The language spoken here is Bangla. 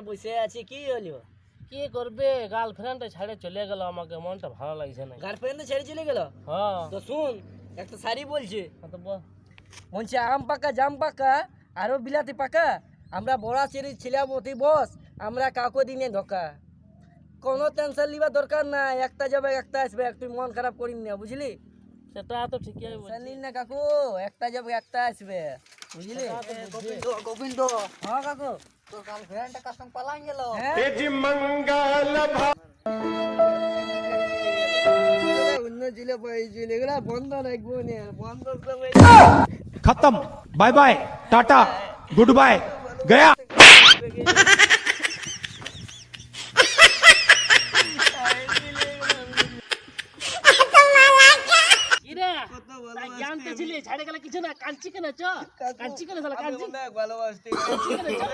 বসে আছি, কি হলো? কি করবে, গার্লফ্রেন্ডটা ছেড়ে চলে গেল, আমাকে মনটা ভালো লাগছে না। গার্লফ্রেন্ড ছেড়ে চলে গেল? হ্যাঁ তো শুন, একটা শাড়ি বলছে, তো বল। বলছে আম পাকা জাম পাকা আরো বিলাতি পাকা, আমরা বড়া চেরি ছিলাম অতি বস, আমরা কাউকে দিনে ধোকা। কোনো টেনশন লিবার দরকার নাই, একটা যাবে একটা আসবে, তুই মন খারাপ করিস না, বুঝলি? সেটা তো ঠিকই বলছিস। জানিস না কাকু, একটা যাবে একটা আসবে, বুঝলি? গোবিন্দ, হ্যাঁ কাকু। তোর গার্লফ্রেন্ডটা কার সঙ্গে পালাই গেল? হ্যাঁ? অন্য ছিল পাইছিল, এগুলা বন্ধ রাখবো না, বন্ধ সবাই खत्म। Bye bye, tata, goodbye, गया। কিরে তাই জানতে ছিলি ছেড়ে গেলে কিছু না, কাঞ্চি কেন চ, কাঞ্চি কেন শালা, কাঞ্চি ভালোবাসতে কেন চ?